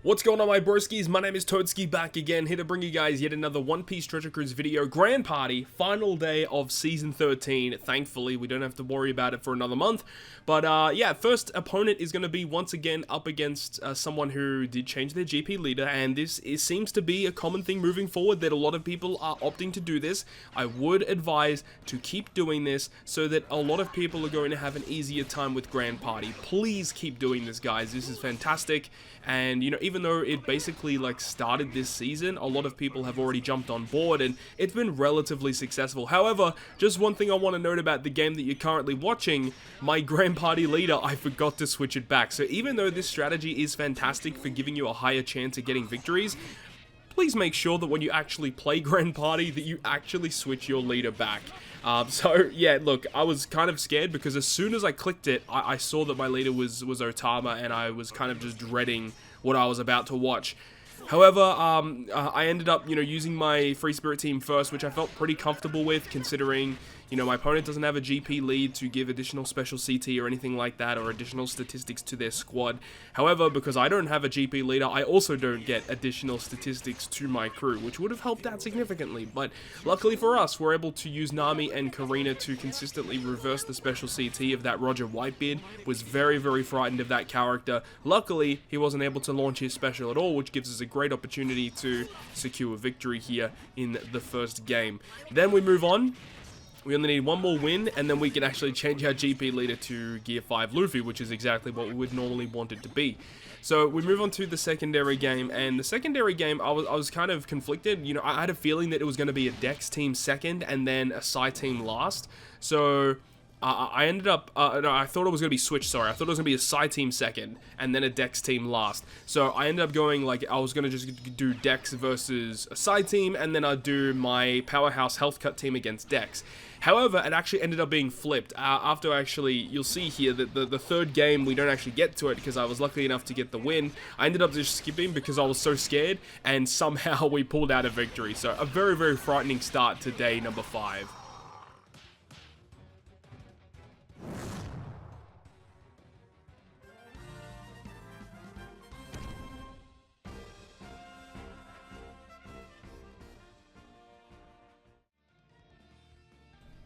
What's going on, my broskiis? My name is Toadskii, back again, here to bring you guys yet another One Piece Treasure Cruise video. Grand Party, final day of Season 13. Thankfully, we don't have to worry about it for another month. But yeah, first opponent is going to be once again up against someone who did change their GP leader, and this seems to be a common thing moving forward, that a lot of people are opting to do this. I would advise to keep doing this so that a lot of people are going to have an easier time with Grand Party. Please keep doing this, guys. This is fantastic. And, you know, even though it basically, like, started this season, a lot of people have already jumped on board, and it's been relatively successful. However, just one thing I want to note about the game that you're currently watching, my Grand Party leader, I forgot to switch it back. So even though this strategy is fantastic for giving you a higher chance of getting victories, please make sure that when you actually play Grand Party, that you actually switch your leader back. So yeah, look, I was kind of scared because as soon as I clicked it, I saw that my leader was Otama, and I was kind of just dreading what I was about to watch. However, I ended up, you know, using my Free Spirit team first, which I felt pretty comfortable with, considering, you know, my opponent doesn't have a GP lead to give additional special CT or anything like that, or additional statistics to their squad. However, because I don't have a GP leader, I also don't get additional statistics to my crew, which would have helped out significantly. But luckily for us, we're able to use Nami and Karina to consistently reverse the special CT of that Roger Whitebeard. Was very, very frightened of that character. Luckily, he wasn't able to launch his special at all, which gives us a great opportunity to secure a victory here in the first game. Then we move on. We only need one more win, and then we can actually change our GP leader to Gear 5 Luffy, which is exactly what we would normally want it to be. So we move on to the secondary game, and the secondary game, I was kind of conflicted. You know, I had a feeling that it was going to be a Dex team second, and then a Psy team last. So I ended up, no, I thought it was going to be switched, sorry. I thought it was going to be a Psy team second, and then a Dex team last. So I ended up going, like, I was going to just do Dex versus a Psy team, and then I'd do my Powerhouse Health Cut team against Dex. However, it actually ended up being flipped. After actually, you'll see here that the third game, we don't actually get to it because I was lucky enough to get the win. I ended up just skipping because I was so scared, and somehow we pulled out a victory. So a very, very frightening start to day number 5.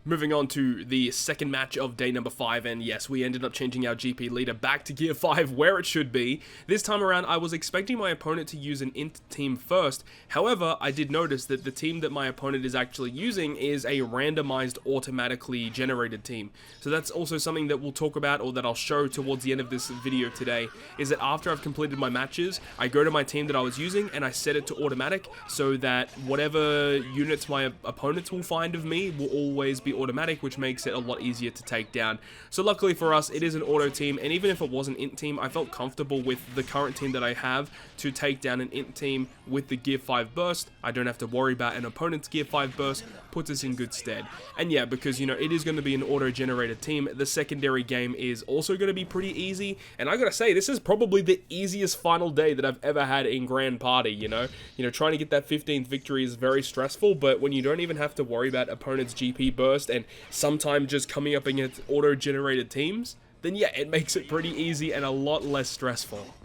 Moving on to the second match of day number 5, and yes, we ended up changing our GP leader back to Gear 5 where it should be. This time around, I was expecting my opponent to use an int team first. However, I did notice that the team that my opponent is actually using is a randomized, automatically generated team. So that's also something that we'll talk about, or that I'll show towards the end of this video today, is that after I've completed my matches, I go to my team that I was using and I set it to automatic so that whatever units my opponents will find of me will always be automatic, which makes it a lot easier to take down. So luckily for us, it is an auto team, and even if it was an int team, I felt comfortable with the current team that I have to take down an int team with the Gear 5 burst. I don't have to worry about an opponent's Gear 5 burst, puts us in good stead. And yeah, because, you know, it is going to be an auto-generated team, the secondary game is also going to be pretty easy, and I gotta say, this is probably the easiest final day that I've ever had in Grand Party, you know? Trying to get that 15th victory is very stressful, but when you don't even have to worry about opponent's GP burst, and sometimes just coming up against auto-generated teams, then yeah, it makes it pretty easy and a lot less stressful.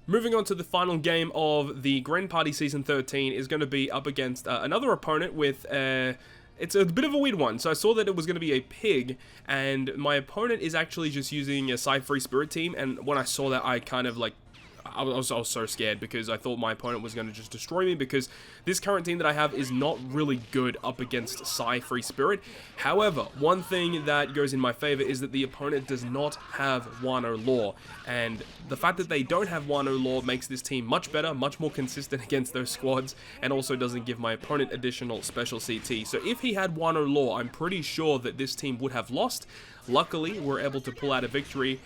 Moving on to the final game of the Grand Party Season 13 is going to be up against another opponent with it's a bit of a weird one. So I saw that it was going to be a pig, and my opponent is actually just using a Free Spirit team, and when I saw that, I kind of like I was so scared because I thought my opponent was going to just destroy me, because this current team that I have is not really good up against Psy Free Spirit. However, one thing that goes in my favor is that the opponent does not have Wano Law, and the fact that they don't have Wano Law makes this team much better, much more consistent against those squads, and also doesn't give my opponent additional special CT. So if he had Wano Law, I'm pretty sure that this team would have lost. Luckily, we're able to pull out a victory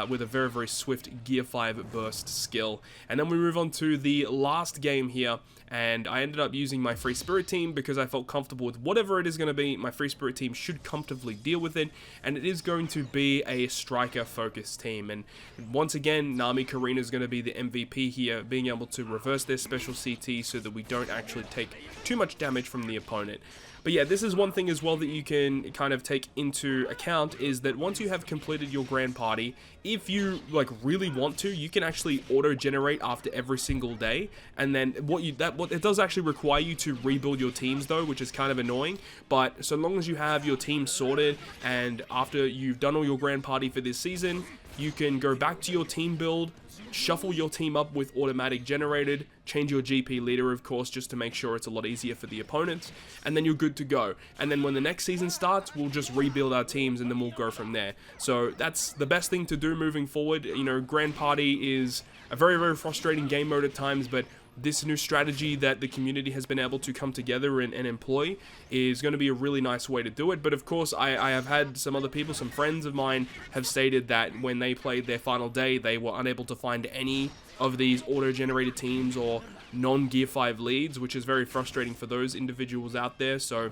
with a very, very swift Gear 5 burst skill. And then we move on to the last game here, and I ended up using my Free Spirit team because I felt comfortable with whatever it is going to be. My Free Spirit team should comfortably deal with it, and it is going to be a striker-focused team. And once again, Nami Karina is going to be the MVP here, being able to reverse their special CT so that we don't actually take too much damage from the opponent. But yeah, this is one thing as well that you can kind of take into account, is that once you have completed your grand party, if you like really want to, you can actually auto-generate after every single day. And then it does actually require you to rebuild your teams though, which is kind of annoying. But so long as you have your team sorted, and after you've done all your grand party for this season, you can go back to your team build, shuffle your team up with automatic generated, change your GP leader, of course, just to make sure it's a lot easier for the opponents, and then you're good to go. And then when the next season starts, we'll just rebuild our teams, and then we'll go from there. So that's the best thing to do moving forward. You know, Grand Party is a very, very frustrating game mode at times, but this new strategy that the community has been able to come together and employ is going to be a really nice way to do it. But of course, I have had some other people, some friends of mine, have stated that when they played their final day, they were unable to find any of these auto-generated teams or non-Gear 5 leads, which is very frustrating for those individuals out there. So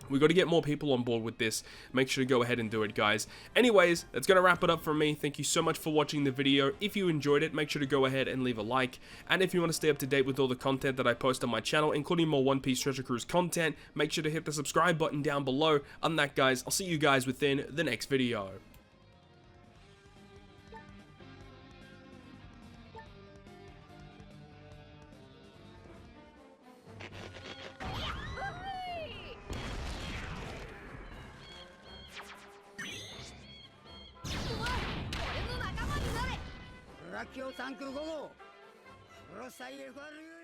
we got to get more people on board with this. Make sure to go ahead and do it, guys. Anyways, that's going to wrap it up from me. Thank you so much for watching the video. If you enjoyed it, make sure to go ahead and leave a like. And if you want to stay up to date with all the content that I post on my channel, including more One Piece Treasure Cruise content, make sure to hit the subscribe button down below. Other than that, guys, I'll see you guys within the next video. Ericv 395 号、黒サイ FRU